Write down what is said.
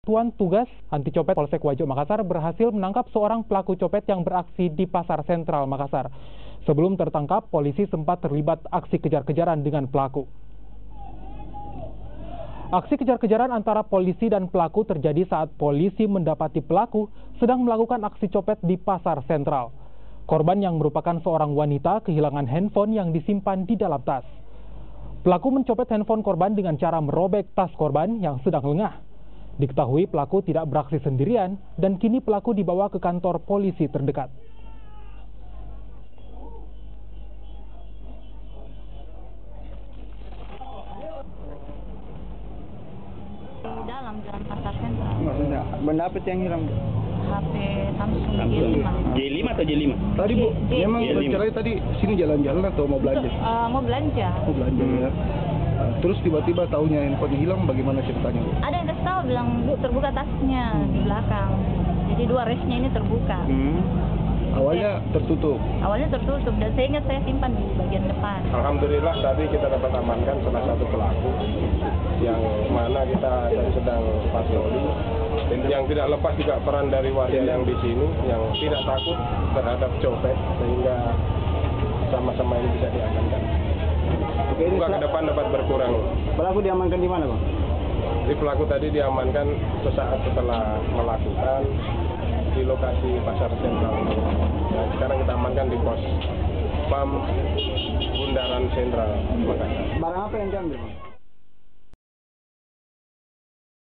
Satuan Tugas Anti Copet Polsek Wajo Makassar berhasil menangkap seorang pelaku copet yang beraksi di Pasar Sentral Makassar. Sebelum tertangkap, polisi sempat terlibat aksi kejar-kejaran dengan pelaku. Aksi kejar-kejaran antara polisi dan pelaku terjadi saat polisi mendapati pelaku sedang melakukan aksi copet di Pasar Sentral. Korban yang merupakan seorang wanita kehilangan handphone yang disimpan di dalam tas. Pelaku mencopet handphone korban dengan cara merobek tas korban yang sedang lengah. Diketahui pelaku tidak beraksi sendirian dan kini pelaku dibawa ke kantor polisi terdekat. Dalam jalan Pasar Sentral. Benda apa yang hilang? HP Samsung J5. J5 atau J5? Tadi Bu, memang J5. rencananya tadi sini jalan-jalan atau mau belanja? Mau belanja. Mau belanja ya. Terus tiba-tiba tahunya handphone hilang, bagaimana ceritanya Bu? Ada yang kasih tahu bilang, Bu, terbuka tasnya di belakang. Jadi dua resnya ini terbuka. Awalnya tertutup. Awalnya tertutup dan saya ingat saya simpan di bagian depan. Alhamdulillah tadi kita dapat amankan salah satu pelaku yang mana kita tadi sedang patroli, yang tidak lepas juga peran dari warga yang di sini yang tidak takut terhadap copet sehingga sama-sama ini bisa diamankan. Semoga ke depan dapat berkurang. Pelaku diamankan di mana Bang? Jadi pelaku tadi diamankan sesaat setelah melakukan di lokasi Pasar Sentral. Dan sekarang kita amankan di pos PAM Bundaran Sentral Makassar. Barang apa yang diambil Bang?